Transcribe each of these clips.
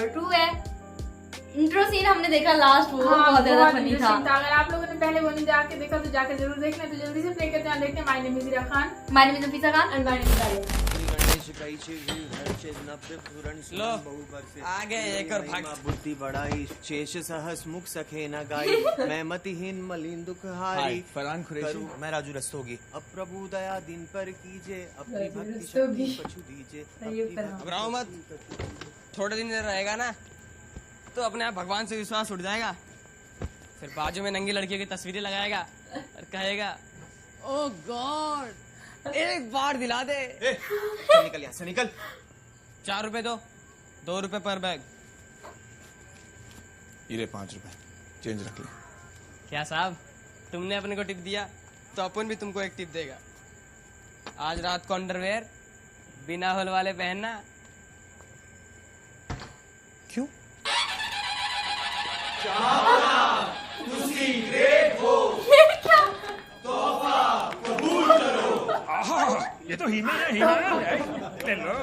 Number 2 है। Intro scene हमने देखा लास्ट, वो हाँ, बहुत ज्यादा बहुत फनी interesting था। अगर आप लोगों ने पहले वो नहीं जाके देखा तो जाकर जरूर देखना। तो जल्दी से प्ले करते हैं, देखते हैं। My name is Ira Khan my name is Nafisa Khan and my name is Alia. लो आगे एक और भाग। बुद्धि बढ़ाई शेष सहस मुख सखे न गाई मैं मतिहीन मलिन दुख हारी फरहान कुरैशी। मैं राजू रस्तोगी। अब प्रभु दया दिन पर कीजिए अपनी राजू भक्ति रस्तोगी। शक्ति पछू दीजिए सही उत्तर हाँ। घबराओ मत, थोड़े दिन रहेगा ना तो अपने आप भगवान से विश्वास उठ जाएगा। फिर बाजू में नंगी लड़कियों की तस्वीरें लगाएगा और कहेगा ओह गॉड एक बार दिला दे। चल निकल यहाँ से निकल। 4 रुपए दो, 2 रुपए पर बैग। ये 5 रुपए चेंज रख ले। क्या साहब, तुमने अपने को टिप दिया तो अपन भी तुमको एक टिप देगा। आज रात को अंडरवेयर बिना होल वाले पहनना। क्यों? ये तो हीना है, हीना है। ले लो।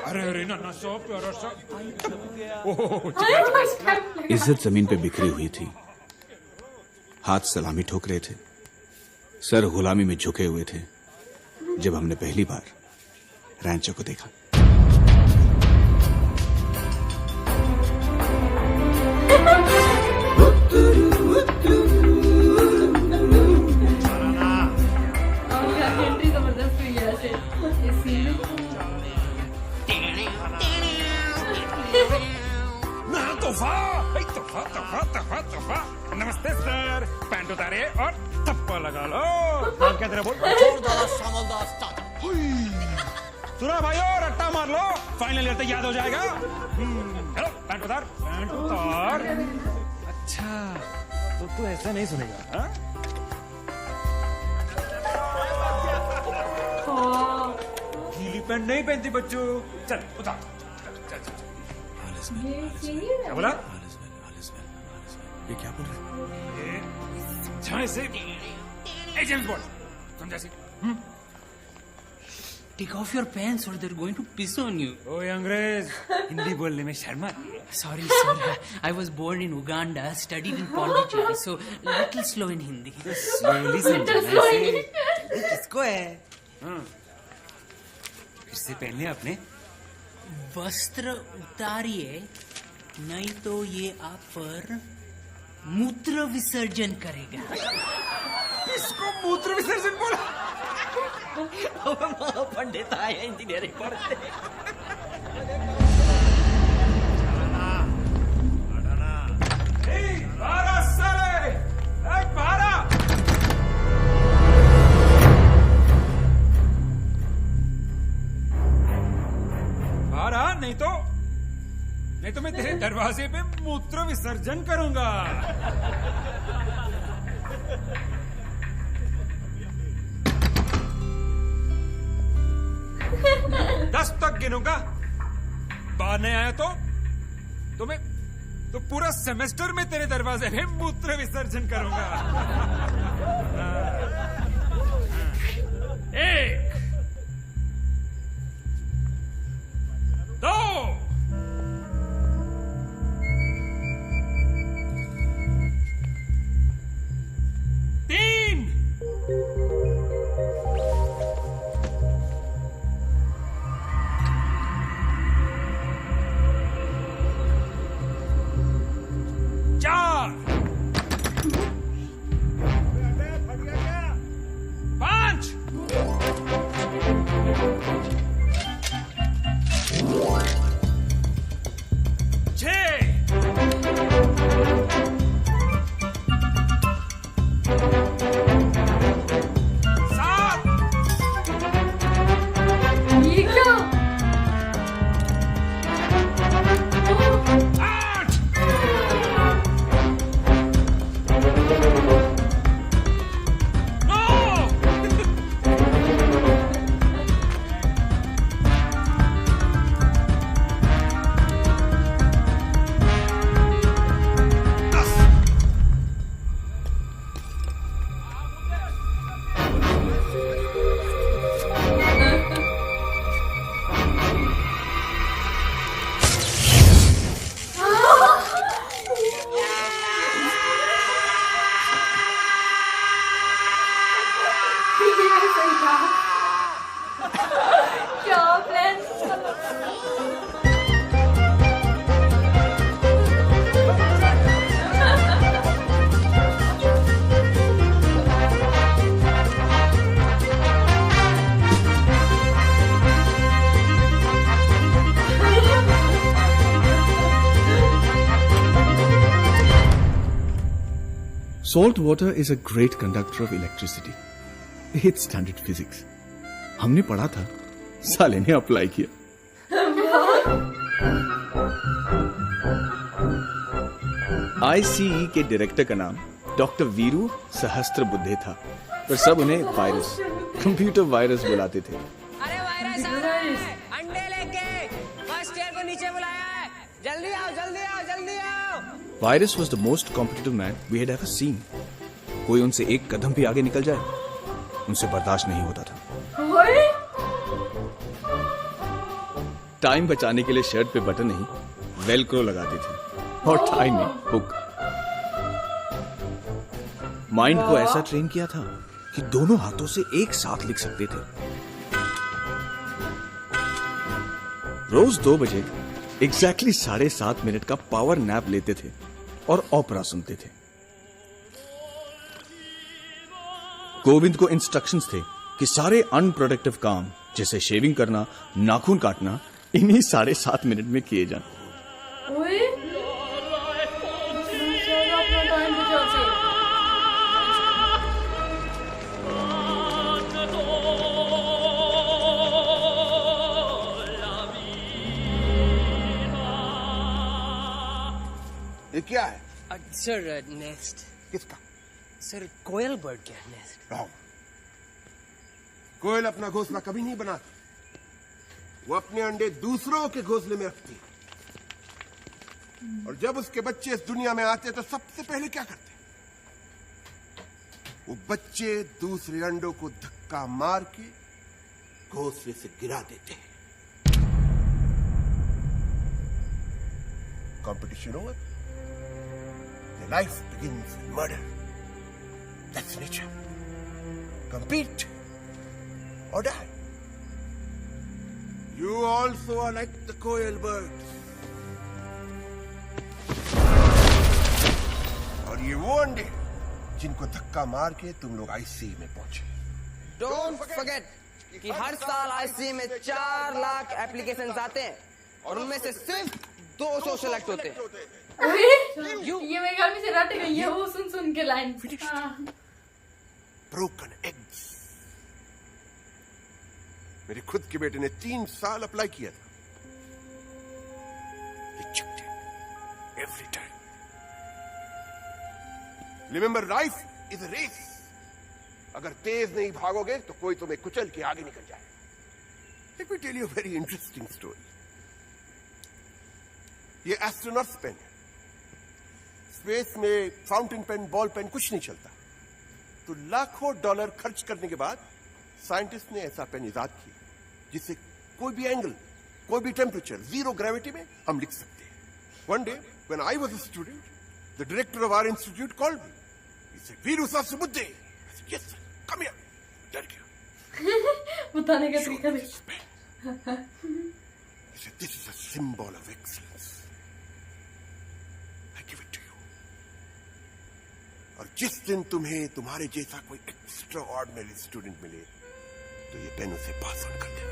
अरे अरे ना सो प्यारा सा। ओह इज्जत जमीन पे बिखरी हुई थी, हाथ सलामी ठोक रहे थे, सर गुलामी में झुके हुए थे जब हमने पहली बार रैंचो को देखा। एंट्री जबरदस्त हुई है ऐसे इस सीन में। तोहफा। नमस्ते सर, पैंट उतारे और थप्पा लगा लो। नाम क्या तेरा बोल? सुना भाई और रट्टा मार लो, फाइनल ईयर तक याद हो जाएगा। हेलो पैंट उतार, पैंट उतार। अच्छा तो तू ऐसा नहीं सुनेगा हाँ? गीली पैंट नहीं पहनती बच्चों। चल उतार। क्या बोला? ये क्या बोल रहे हैं? समझा इसे। जेम्स बॉन्ड समझा इसे। Take off your pants or they're going to piss on you. ओए अंग्रेज, हिंदी बोलने में शर्म आती है। Sorry, sir. I was born in Uganda, studied in Pondicherry, so little slow in Hindi. Slowly समझाना इसे। किसको है? फिर से पहन लिया आपने? वस्त्र उतारिए, नहीं तो ये आप पर मूत्र विसर्जन करेगा। इसको मूत्र विसर्जन बोला। पंडित आए इंजीनियरिंग पढ़ते। नहीं तो मैं तेरे दरवाजे पे मूत्र विसर्जन करूंगा। 10 तक गिनूंगा, बाहर नहीं आया तो मैं तो पूरा सेमेस्टर में तेरे दरवाजे में मूत्र विसर्जन करूंगा। 1 2 3 4 5 Salt water is a great conductor of electricity. It's standard physics. हमने पढ़ा था, साले ने अप्लाई किया. ICE के डायरेक्टर का नाम डॉक्टर वीरू सहस्त्रबुद्धे था, पर सब उन्हें वायरस, कंप्यूटर वायरस बुलाते थे. अरे वायरस आ रहा है, अंडे लेके फर्स्ट ईयर को नीचे बुलाया है. जल्दी आओ, जल्दी आओ, जल्दी आओ. Virus was the most competitive man we had ever seen. कोई उनसे एक कदम भी आगे निकल जाए, उनसे बर्दाश्त नहीं होता था. टाइम बचाने के लिए शर्ट पे बटन नहीं, वेलक्रो लगाते थे, और टाई में हुक. माइंड को ऐसा ट्रेन किया था कि दोनों हाथों से एक साथ लिख सकते थे. रोज 2 बजे एग्जैक्टली 7.5 मिनट का पावर नैप लेते थे और ओपेरा सुनते थे. गोविंद को इंस्ट्रक्शंस थे कि सारे अनप्रोडक्टिव काम जैसे शेविंग करना, नाखून काटना इन्हीं 7.5 मिनट में किए जाएं. ओए चलो अपना टाइम बचा से. ये क्या है? Sir nest. किसका? सर कोयल बर्ड का नेस्ट. रॉन्ग. कोयल अपना घोंसला कभी नहीं बनाती. वो अपने अंडे दूसरों के घोंसले में रखती है. और जब उसके बच्चे इस दुनिया में आते तो सबसे पहले क्या करते? वो बच्चे दूसरे अंडों को धक्का मार के घोंसले से गिरा देते हैं. Competition over. Their life begins with murder. That's nature. Compete or die. You also are like the koel birds. और ये वो अंडे जिनको धक्का मार के तुम लोग ICE में पहुंचे. डोंट फॉरगेट कि हर साल ICE में 4 लाख एप्लीकेशंस आते हैं और उनमें से सिर्फ 200 सेलेक्ट होते हैं. ये मेरे घर में से रट गई है वो सुन के लाइन. Broken eggs. मेरे खुद के बेटे ने 3 साल अप्लाई किया था. Rejected every time. Remember, life is a race. अगर तेज नहीं भागोगे तो कोई तुम्हें कुचल के आगे निकल जाए. Let me tell you a very interesting story. ये एस्ट्रोनॉट्स पेन है. स्पेस में फाउंटेन पेन, बॉल पेन कुछ नहीं चलता. तो लाखों डॉलर खर्च करने के बाद साइंटिस्ट ने ऐसा पेन इजाद किया जिससे कोई भी एंगल, कोई भी टेम्परेचर, 0 ग्रेविटी में हम लिख सकते हैं. One day, when I was a student, the director of our institute called me. He said, "Veeru Sahasrabudhe." I said, "Yes, sir. Come here." डर गया. बताने का तरीका He said, "This is a symbol of excellence. I give it to you. और जिस दिन तुम्हें तुम्हारे जैसा कोई एक्स्ट्रा ऑर्डिनरी स्टूडेंट मिले तो ये पेन उसे पास ऑन कर देना."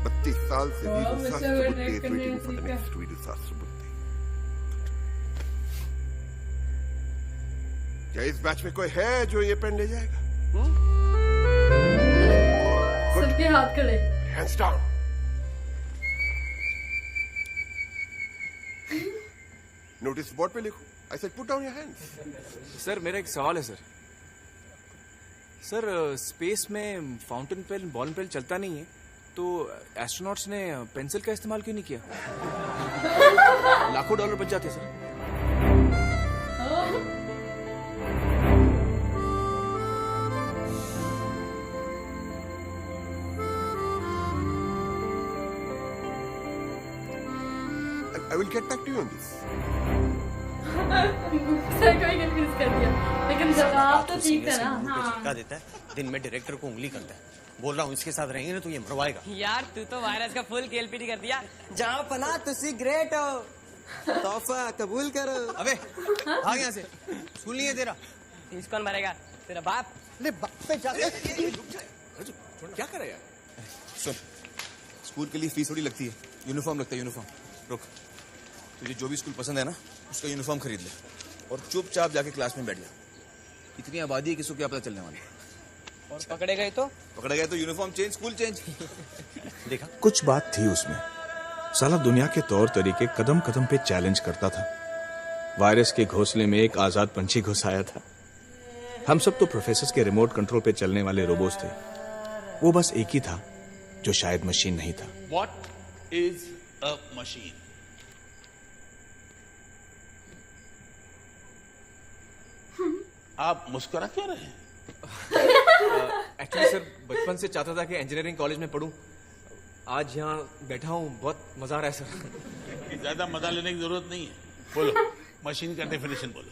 32 साल से Veeru शास्त्रबुद्धे is waiting for the next Veeru शास्त्रबुद्धे. क्या इस बैच में कोई है जो ये पेन ले जाएगा? सबके हाथ खड़े. Hands down. नोटिस बोर्ड पे लिखो. I said put down your hands. Sir मेरा एक सवाल है सर. सर स्पेस में फाउंटेन पेन, बॉल पेन चलता नहीं है तो एस्ट्रोनॉट्स ने पेंसिल का इस्तेमाल क्यों नहीं किया? लाखों डॉलर बच जाते sir. I will get back to you on this. Sir को कंफ्यूज कर दिया लेकिन जवाब तो ठीक था ना. चिपका देता है, दिन में डायरेक्टर को उंगली करता है. बोल रहा हूँ इसके साथ रहेंगे ना तो ये मरवाएगा. यार तू तो वायरस का फुल KLPD कर दिया. जहाँ पना तुसी ग्रेट हो. तोहफा कबूल करो. अबे भाग यहाँ से. स्कूल नहीं है तेरा. फीस कौन भरेगा? तेरा बाप. ले बाप पे जा. क्या कर रहा है यार? सुन, स्कूल के लिए फीस थोड़ी लगती है, यूनिफॉर्म लगता है. यूनिफॉर्म. रुक, तुझे जो भी स्कूल पसंद है ना उसका यूनिफॉर्म खरीद ले. और चुपचाप जाके क्लास में बैठ जा। इतनी आबादी है, किसको क्या पता चलने वाला है। और पकड़े गए तो पकड़ा गया तो यूनिफॉर्म चेंज, स्कूल चेंज। देखा, कुछ बात थी उसमें। साला दुनिया के तौर तरीके कदम कदम पे चैलेंज करता था। वायरस के घोंसले में एक आजाद पंछी घुस आया था। हम सब तो प्रोफेसर के रिमोट कंट्रोल पे चलने वाले रोबोट्स थे। वो बस एक ही था जो शायद मशीन नहीं था। What is a machine? आप मुस्कुरा क्यों रहे हैं? एक्चुअली सर, बचपन से चाहता था कि इंजीनियरिंग कॉलेज में पढूं। आज यहाँ बैठा हूँ, बहुत मजा आ रहा है सर। ज्यादा मजा लेने की जरूरत नहीं है। बोलो, मशीन का डेफिनेशन बोलो।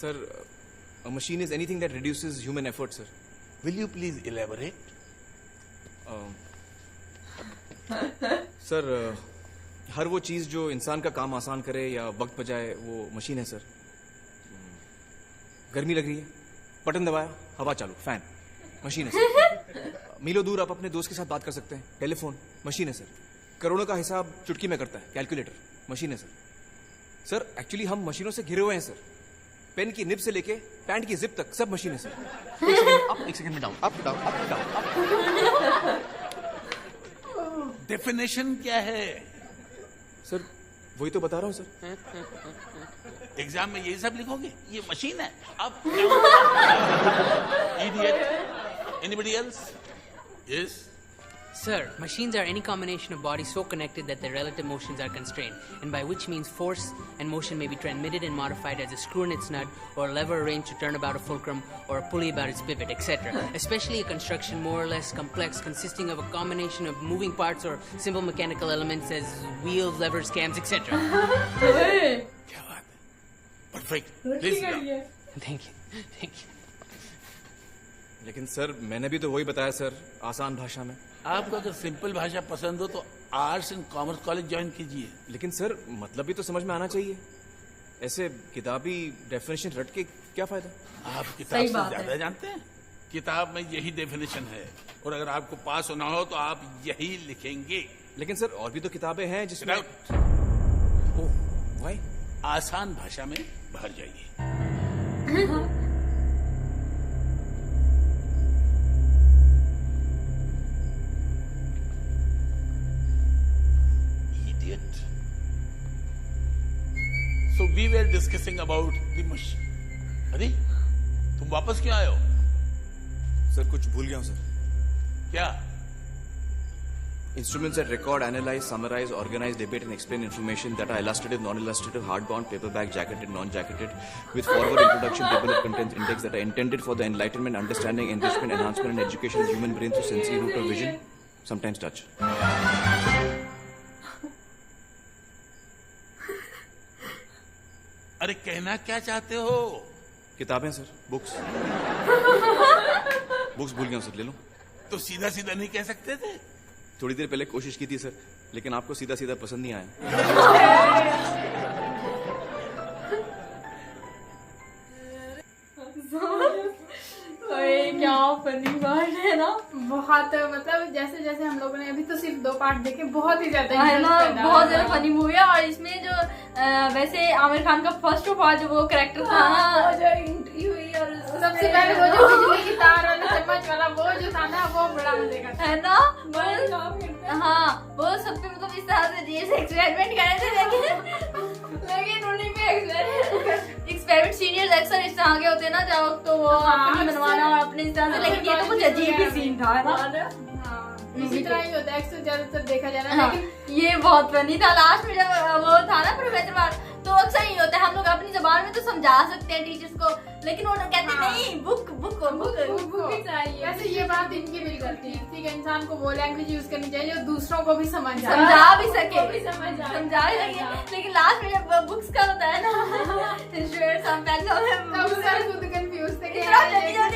Sir, a machine is anything that reduces human effort, sir. Will you please elaborate? Sir, हर वो चीज जो इंसान का काम आसान करे या वक्त बचाए, वो मशीन है सर। गर्मी लग रही है, बटन दबाया, हवा चालू, फैन, मशीन है सर। मीलों दूर आप अपने दोस्त के साथ बात कर सकते हैं, टेलीफोन, मशीन है सर। करोड़ों का हिसाब चुटकी में करता है, कैलकुलेटर, मशीन है सर। सर, एक्चुअली हम मशीनों से घिरे हुए हैं सर। पेन की निब से लेके पैंट की जिप तक सब मशीन है सर। एक सेकंड में down, up down, up down, up. Definition क्या है? सर, वही तो बता रहा हूँ सर। एग्जाम में यही सब लिखोगे? ये मशीन है। Up idiot. Anybody else? Yes. Sir, machines are any combination of bodies so connected that their relative motions are constrained, and by which means force and motion may be transmitted and modified as a screw in its nut, or a lever arranged to turn about a fulcrum, or a pulley about its pivot, etc. Especially a construction more or less complex, consisting of a combination of moving parts or simple mechanical elements as wheels, levers, cams, etc. क्या बात है, perfect. Thank you. Thank you. लेकिन sir, मैंने भी तो वही बताया sir, आसान भाषा में। आपको अगर सिंपल भाषा पसंद हो तो arts and commerce college join कीजिए। लेकिन सर, मतलब भी तो समझ में आना चाहिए। ऐसे किताबी डेफिनेशन रट के क्या फायदा? आप किताब से ज्यादा जानते हैं। किताब में यही डेफिनेशन है, और अगर आपको पास होना हो तो आप यही लिखेंगे। लेकिन सर, और भी तो किताबें हैं जिसमें भाई आसान भाषा में भर जाइए। So we were discussing about the machine. अरे, तुम वापस क्यों आए हो? सर, कुछ भूल गया हूं सर। क्या? Instruments that record, analyze, summarize, organize, debate and explain information that are illustrative, non-illustrative, hardbound, paperback, jacketed, non-jacketed, with forward introduction, table of contents, index that are intended for the enlightenment, understanding, enrichment, enhancement and education of human brain through sensory root or vision, sometimes touch. अरे, कहना क्या चाहते हो? किताबें sir, books. Books भूल गया हूं sir, ले लो। तो सीधा सीधा नहीं कह सकते थे? थोड़ी देर पहले कोशिश की थी सर, लेकिन आपको सीधा सीधा पसंद नहीं आया। क्या फनी बात है ना। बहुत, मतलब जैसे जैसे हम लोगों ने अभी तो सिर्फ 2 पार्ट देखे, बहुत ही ज्यादा है ना, बहुत ज्यादा फनी मूवी है। और इसमें जो वैसे आमिर खान का फर्स्ट ऑफ ऑल जो वो कैरेक्टर था ना, जो एंट्री हुई, और सबसे पहले वो जो बिजली की तार वाला चम्मच वाला वो जो था ना, वो बड़ा मजे का है ना। हाँ, वो सब पे मतलब इस तरह से जैसे एक्सपेरिमेंट कर रहे थे, लेकिन उन्हीं पे एक्सपेरिमेंट सीनियर्स अक्सर इस तरह के होते हैं ना, जब तो वो अपनी बनवाना और अपने इस तरह से, लेकिन ये तो कुछ अजीब ही सीन था ना। इसी तरह ही होता है अक्सर, ज्यादातर देखा जा रहा है। लेकिन ये बहुत फनी था। लास्ट में जब वो था ना प्रोफेसर बात, तो अक्सर ही होता है, हम लोग अपनी जबान में तो समझा सकते हैं टीचर्स को, लेकिन वो कहते नहीं, बुक बुक बुक भी चाहिए। वैसे ये बात इनकी भी करती है, ठीक है, इंसान को वो लैंग्वेज यूज करनी चाहिए जो दूसरों को भी समझा भी सके, समझा भी सके। लेकिन लास्ट में जब बुक्स का होता है ना, खुद कंफ्यूज थे,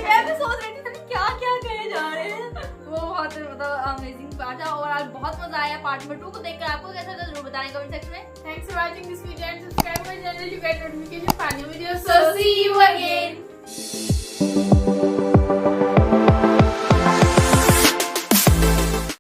मैं भी सोच रही थी क्या क्या कहे जा रहे हैं। वो बहुत मतलब अमेजिंग पार्ट था, और आज बहुत मजा आया। पार्ट नंबर 2 को देखकर आपको कैसा था जरूर बताएं कमेंट सेक्शन में। Thanks for watching this video and subscribe my channel to get notification for new videos. So see you again.